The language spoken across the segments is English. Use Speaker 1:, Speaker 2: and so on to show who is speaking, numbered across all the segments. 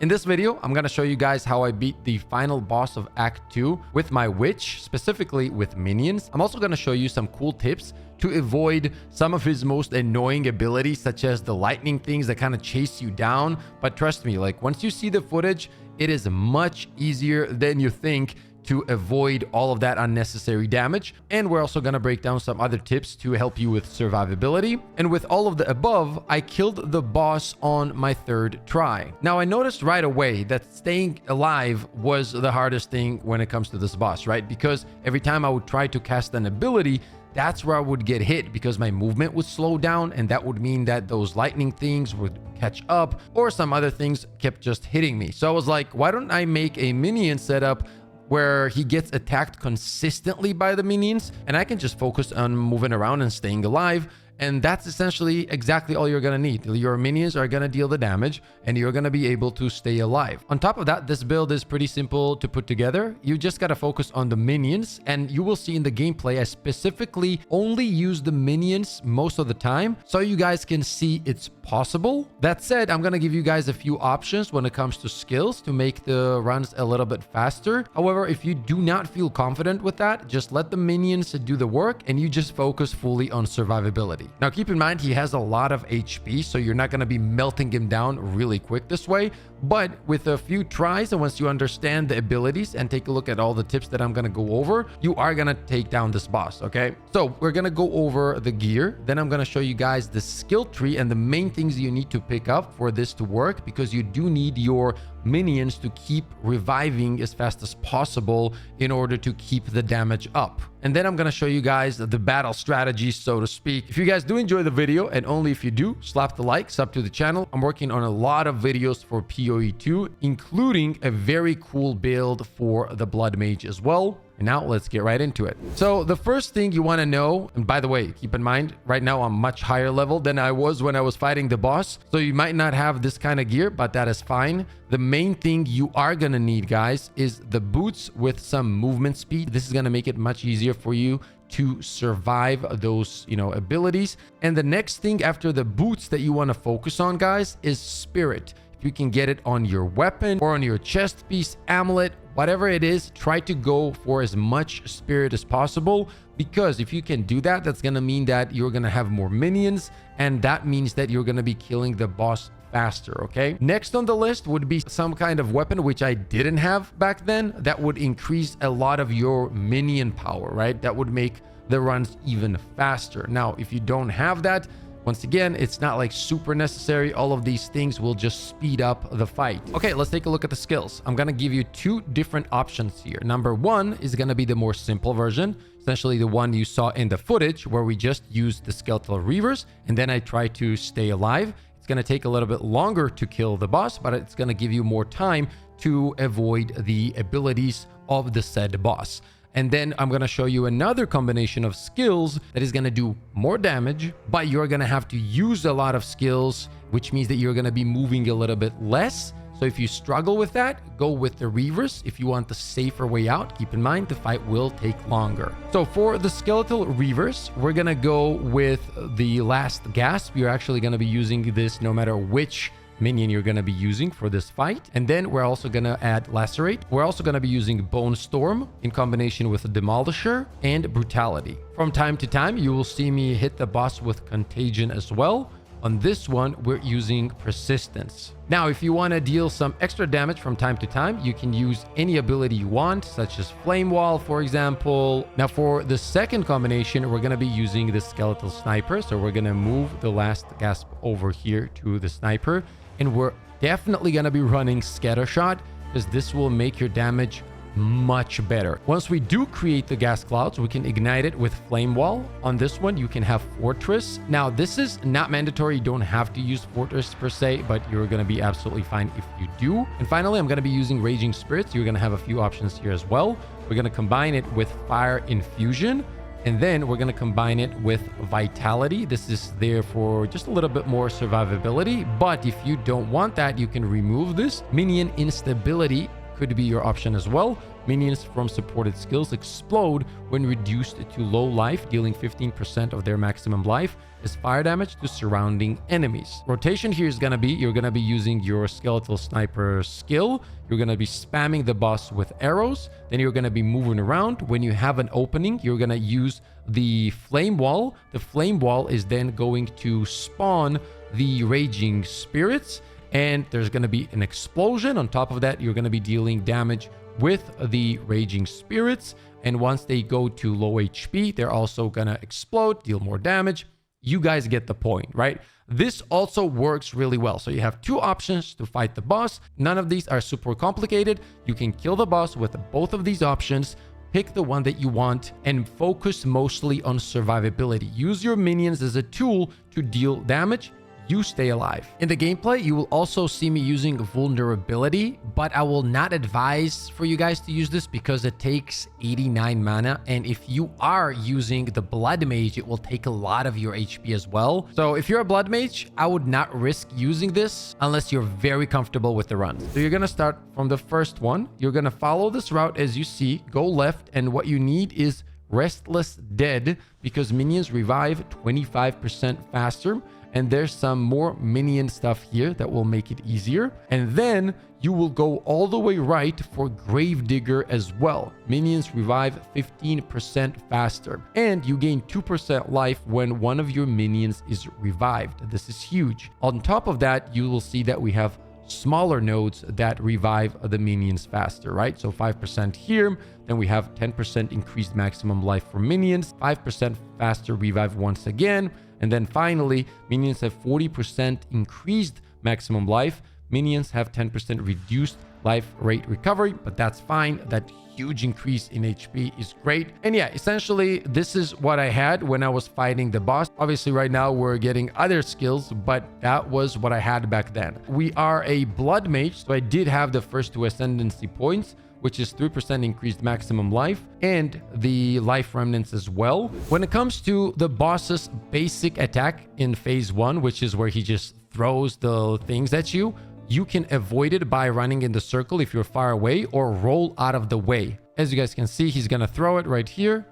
Speaker 1: In this video, I'm going to show you guys how I beat the final boss of Act 2 with my witch, specifically with minions. I'm also going to show you some cool tips to avoid some of his most annoying abilities, such as the lightning things that kind of chase you down. But trust me, like once you see the footage, it is much easier than you think to avoid all of that unnecessary damage. And we're also going to break down some other tips to help you with survivability. And with all of the above, I killed the boss on my third try. Now, I noticed right away that staying alive was the hardest thing when it comes to this boss, right? Because every time I would try to cast an ability, that's where I would get hit because my movement would slow down, and that would mean that those lightning things would catch up, or some other things kept just hitting me. So I was like, why don't I make a minion setup where he gets attacked consistently by the minions, and I can just focus on moving around and staying alive. And that's essentially exactly all you're going to need. Your minions are going to deal the damage, and you're going to be able to stay alive. On top of that, this build is pretty simple to put together. You just got to focus on the minions, and you will see in the gameplay, I specifically only use the minions most of the time, so you guys can see it's possible. That said, I'm going to give you guys a few options when it comes to skills to make the runs a little bit faster. However, if you do not feel confident with that, just let the minions do the work, and you just focus fully on survivability. Now, keep in mind, he has a lot of HP, so you're not going to be melting him down really quick this way. But with a few tries, and once you understand the abilities and take a look at all the tips that I'm going to go over, you are going to take down this boss, okay? So we're going to go over the gear. Then I'm going to show you guys the skill tree and the main things you need to pick up for this to work, because you do need your minions to keep reviving as fast as possible in order to keep the damage up. And then I'm going to show you guys the battle strategy, so to speak. If you guys do enjoy the video, and only if you do, slap the like, sub to the channel. I'm working on a lot of videos for PoE 2, including a very cool build for the Blood Mage as well. And now let's get right into it. So the first thing you want to know, and by the way, keep in mind, right now I'm much higher level than I was when I was fighting the boss. So you might not have this kind of gear, but that is fine. The main thing you are going to need, guys, is the boots with some movement speed. This is going to make it much easier for you to survive those, abilities. And the next thing after the boots that you want to focus on, guys, is spirit. If you can get it on your weapon or on your chest piece, amulet, whatever it is, try to go for as much spirit as possible, because if you can do that, that's going to mean that you're going to have more minions, and that means that you're going to be killing the boss faster, okay? Next on the list would be some kind of weapon, which I didn't have back then, that would increase a lot of your minion power, right? That would make the runs even faster. Now, if you don't have that, once again, it's not like super necessary. All of these things will just speed up the fight. Okay, let's take a look at the skills. I'm going to give you two different options here. Number one is going to be the more simple version, essentially the one you saw in the footage where we just used the skeletal reavers, and then I try to stay alive. It's going to take a little bit longer to kill the boss, but it's going to give you more time to avoid the abilities of the said boss. And then I'm going to show you another combination of skills that is going to do more damage, but you're going to have to use a lot of skills, which means that you're going to be moving a little bit less. So if you struggle with that, go with the reavers. If you want the safer way out, keep in mind the fight will take longer. So for the skeletal reavers, we're going to go with the last gasp. You're actually going to be using this no matter which minion you're going to be using for this fight. And then we're also going to add lacerate. We're also going to be using bone storm in combination with demolisher and brutality. From time to time, you will see me hit the boss with contagion as well. On this one, we're using persistence. Now, if you want to deal some extra damage from time to time, you can use any ability you want, such as flame wall, for example. Now, for the second combination, we're going to be using the skeletal sniper. So we're going to move the last gasp over here to the sniper. And we're definitely going to be running scatter shot, because this will make your damage much better. Once we do create the gas clouds, we can ignite it with flame wall. On this one, you can have fortress. Now, this is not mandatory. You don't have to use fortress per se, but you're going to be absolutely fine if you do. And finally, I'm going to be using raging spirits. You're going to have a few options here as well. We're going to combine it with fire infusion, and then we're going to combine it with vitality. This is there for just a little bit more survivability, but if you don't want that, you can remove this. Minion instability could be your option as well. Minions from supported skills explode when reduced to low life, dealing 15% of their maximum life as fire damage to surrounding enemies. Rotation here is going to be, you're going to be using your skeletal sniper skill. You're going to be spamming the boss with arrows. Then you're going to be moving around. When you have an opening, you're going to use the flame wall. The flame wall is then going to spawn the raging spirits, and there's going to be an explosion. On top of that, you're going to be dealing damage with the raging spirits, and once they go to low HP, they're also going to explode, deal more damage. You guys get the point, right? This also works really well. So you have two options to fight the boss. None of these are super complicated. You can kill the boss with both of these options. Pick the one that you want and focus mostly on survivability. Use your minions as a tool to deal damage. You stay alive. In the gameplay, you will also see me using vulnerability, but I will not advise for you guys to use this because it takes 89 mana. And if you are using the blood mage, it will take a lot of your HP as well. So if you're a blood mage, I would not risk using this unless you're very comfortable with the run. So you're going to start from the first one. You're going to follow this route as you see, go left. And what you need is Restless Dead because minions revive 25% faster. And there's some more minion stuff here that will make it easier. And then you will go all the way right for Gravedigger as well. Minions revive 15% faster. And you gain 2% life when one of your minions is revived. This is huge. On top of that, you will see that we have smaller nodes that revive the minions faster, right? So 5% here. Then we have 10% increased maximum life for minions, 5% faster revive once again. And then finally, minions have 40% increased maximum life. Minions have 10% reduced life rate recovery, but that's fine. That huge increase in HP is great. And yeah, essentially, this is what I had when I was fighting the boss. Obviously, right now we're getting other skills, but that was what I had back then. We are a blood mage, so I did have the first two ascendancy points, which is 3% increased maximum life and the life remnants as well. When it comes to the boss's basic attack in phase 1, which is where he just throws the things at you, you can avoid it by running in the circle if you're far away or roll out of the way. As you guys can see, he's going to throw it right here.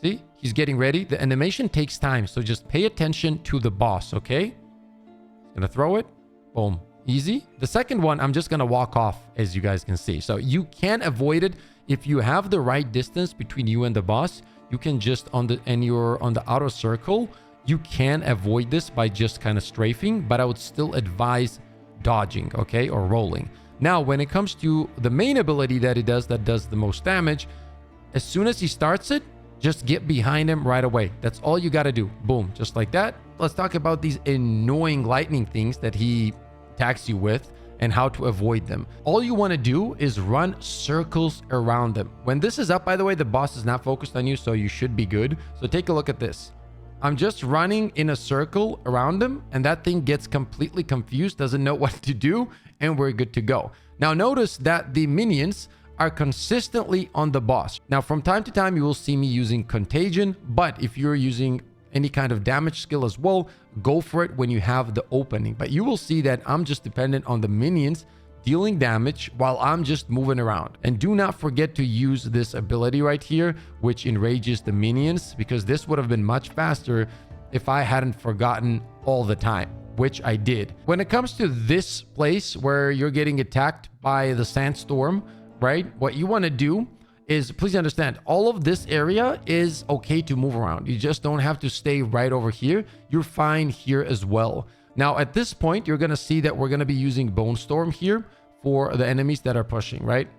Speaker 1: See, he's getting ready. The animation takes time, so just pay attention to the boss, okay? He's going to throw it. Boom. Easy. The second one, I'm just going to walk off, as you guys can see. So you can avoid it if you have the right distance between you and the boss. You can just you're on the outer circle. You can avoid this by just kind of strafing, but I would still advise dodging, okay, or rolling. Now, when it comes to the main ability that it does, that does the most damage, as soon as he starts it, just get behind him right away. That's all you got to do. Boom, just like that. Let's talk about these annoying lightning things that he attacks you with and how to avoid them. All you want to do is run circles around them. When this is up, by the way, the boss is not focused on you, so you should be good. So take a look at this. I'm just running in a circle around him, and that thing gets completely confused, doesn't know what to do, and we're good to go. Now notice that the minions are consistently on the boss. Now from time to time, you will see me using Contagion, but if you're using any kind of damage skill as well, go for it when you have the opening. But you will see that I'm just dependent on the minions dealing damage while I'm just moving around. And do not forget to use this ability right here, which enrages the minions, because this would have been much faster if I hadn't forgotten all the time, which I did. When it comes to this place where you're getting attacked by the sandstorm, right? What you want to do is, please understand, all of this area is okay to move around. You just don't have to stay right over here. You're fine here as well. Now, at this point, you're going to see that we're going to be using Bone Storm here for the enemies that are pushing, right?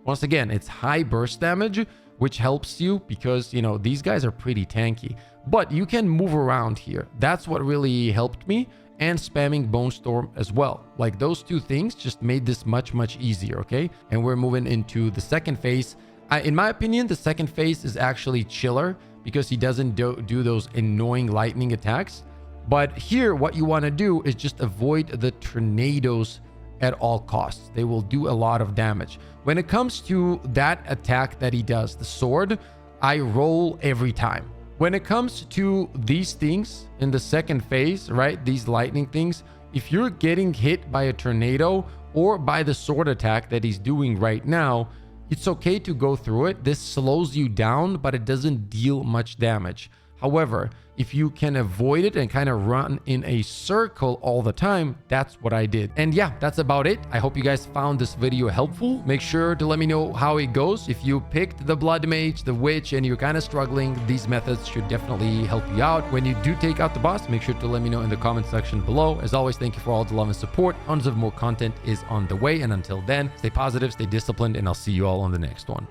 Speaker 1: Once again, it's high burst damage, which helps you because, you know, these guys are pretty tanky. But you can move around here. That's what really helped me. And spamming Bone Storm as well. Like, those two things just made this much, much easier, okay? And we're moving into the second phase. In my opinion, the second phase is actually chiller because he doesn't do those annoying lightning attacks. But here, what you want to do is just avoid the tornadoes at all costs. They will do a lot of damage. When it comes to that attack that he does, the sword, I roll every time. When it comes to these things in the second phase, right, these lightning things, if you're getting hit by a tornado or by the sword attack that he's doing right now, it's okay to go through it. This slows you down, but it doesn't deal much damage. However, if you can avoid it and kind of run in a circle all the time, that's what I did. And yeah, that's about it. I hope you guys found this video helpful. Make sure to let me know how it goes. If you picked the Blood Mage, the Witch, and you're kind of struggling, these methods should definitely help you out. When you do take out the boss, make sure to let me know in the comment section below. As always, thank you for all the love and support. Tons of more content is on the way. And until then, stay positive, stay disciplined, and I'll see you all on the next one.